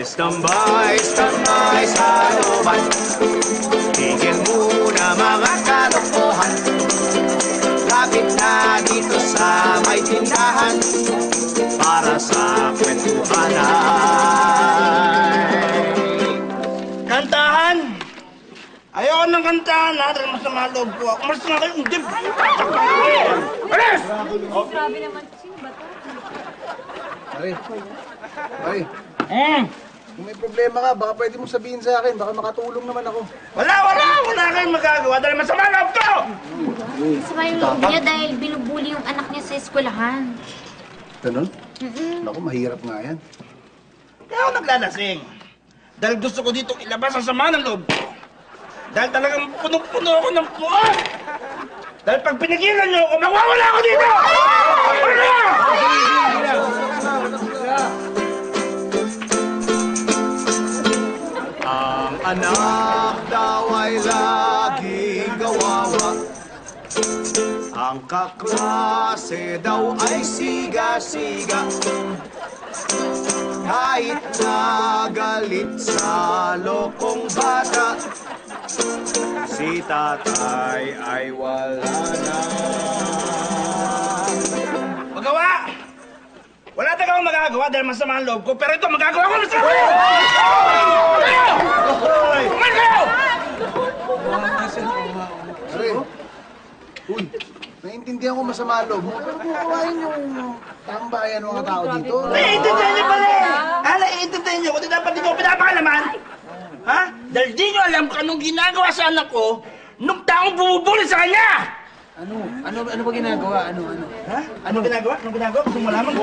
Standby, standby sa looban. Tigil muna mga kalokohan. Lapit na dito sa may tindahan para sa kwentuhan ay kantahan! Ayoko ng kantahan ha, dahil masama loob ko. Umalis na kayo, hindi! Alis! Grabe naman, sino ba ito? Pare, kung may problema ka, baka pwede mong sabihin sa akin. Baka makatulong naman ako. Wala kayong magagawa dahil masama loob ko! Masama yung loob niya dahil binubuli yung anak niya sa eskwelahan. Ganun? Naku, mahirap nga yan. Kaya ako naglalasing. Dahil gusto ko dito ilabas ang sama ng loob ko. Dahil talagang punong-puno ako ng puot. Dahil pag pinigilan niyo ako, mawawala ako dito! ang anak daw ay laging gawawa. Ang kaklase daw ay siga-siga. Kahit nagalit sa lokong bata, si tatay ay wala na. Magawa! Wala talaga akong magagawa dahil masama ang loob ko, pero ito magagawa ko na sa akin! Kumain kayo! Pare, uy, naiintindihan ko masama loob mo, pero kukuhain yung tambayan ng mga tao dito. Naiintindihan niyo pala eh! Naiintindihan niyo, kundi dapat di ko pinapakalaman! Ha? Dahil di niyo alam kung anong ginagawa sa anak ko nung taong bumubuli sa kanya! Ano ba ginagawa? Ha? Anong ginagawa? Gusto mo malaman?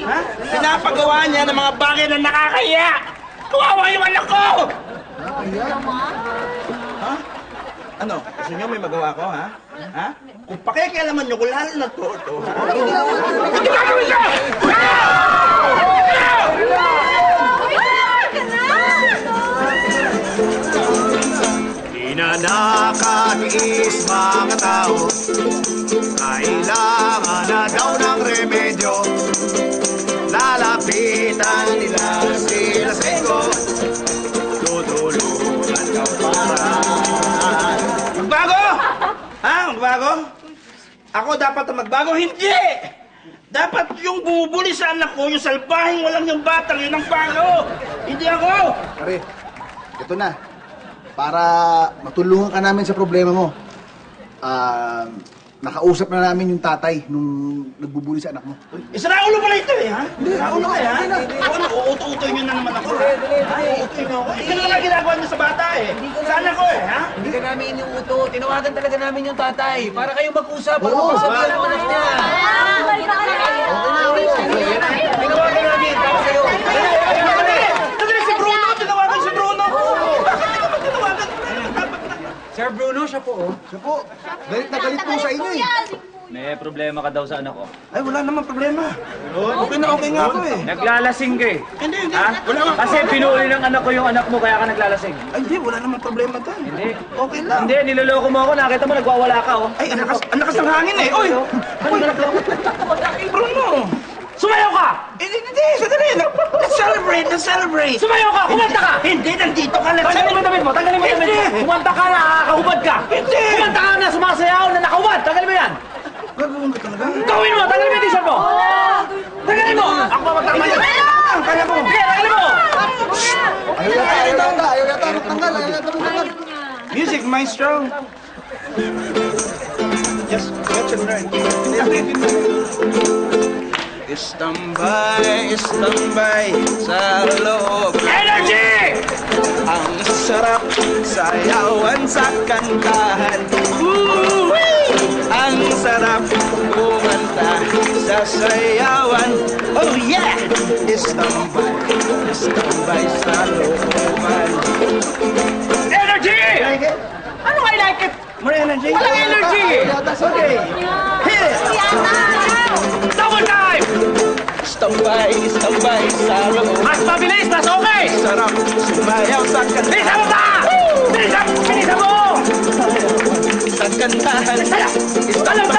Ha? Pinapagawa niya ng mga bagay na nakakaya! Kawawa yung anak ko! Ha? Ano? Gusto niyo may magawa ko, ha? Ha? Kung pakikialaman niyo, kung lalo na to. Hindi gagawin niyo! Di na nakatiis mga tao, kailangan na daw ng remedyo. Lalapitan nila si Lasenggo, tutulungan daw para Magbago! Ha? Magbago? Ako dapat ang magbago? Hindi! Dapat yung bumubuli sa anak ko, yung salbahing walang yung batang, yun ang bago! Hindi ako! Pare, ito na. Para matulungan ka namin sa problema mo. Nakausap na namin yung tatay nung nagbubuli sa anak mo. Isa na ulo pala ito eh, ha? Isa na ulo ka, ha? Ano, uuto-utoy nyo na naman ako, ha? Uutoy nyo ako. Ikaw na lang ginagawa nyo sa bata, eh. Sa anak ko, eh, ha? Hindi ka namin iniuto. Tinawagan talaga namin yung tatay. Para kayo mag-usap. Para magsabihan ang anak niya. Tinawagan namin. Para sa'yo. Si Bruno! Tinawagan si Bruno! Bakit naman tinawagan? Sir Bruno, siya po, oh. Siya po, galit na galit po sa inyo eh. May problema ka daw sa anak ko. Ay, wala naman problema. Okay na okay nga ako, eh. Naglalasing ka eh. Hindi. Ha? Wala nga. Kasi pinuli ng anak ko yung anak mo kaya ka naglalasing. Ay, hindi. Wala naman problema doon. Hindi. Okay lang. Hindi, niloloko mo ako. Nakita mo, nagwawala ka oh. Ay, ang lakas ng hangin, eh. Oy! Ay, Bruno! Sumayaw ka! Hindi, sandali. Let's celebrate. Sumayaw ka! Kumanta ka! Hindi, nandito ka. Let's Tanggalin mo yung damit mo! Tanggalin mo yung damit mo! Hindi. Kumanta ka na! Nakakahubad ka! Hindi. Kumanta ka na! Sumasayaw na nakahubad! Tanggalin mo yan! Gagawin ko talaga. Gawin mo! Tanggalin mo yung t-shirt mo! Tanggalin mo! Ako magtama niya. Kaya ko. Sige, tanggalin mo! Ayaw yata magtanggal. Music, maestro. Just watch and learn. Istambay sa loob. Energy! Ang sarap sayawan sa kantahan. Ang sarap kumanta sa sayawan. Oh yeah! Istambay sa looban. Energy! Like it? Ano I like it? More energy? Walang energy! Okay. Hit it! Double time! Istambay sa loob. Mas mabilis, mas okay! Sarap sumayaw sa kantahan. Bilisan mo pa! Bilisan mo! Sa kantahan. Alam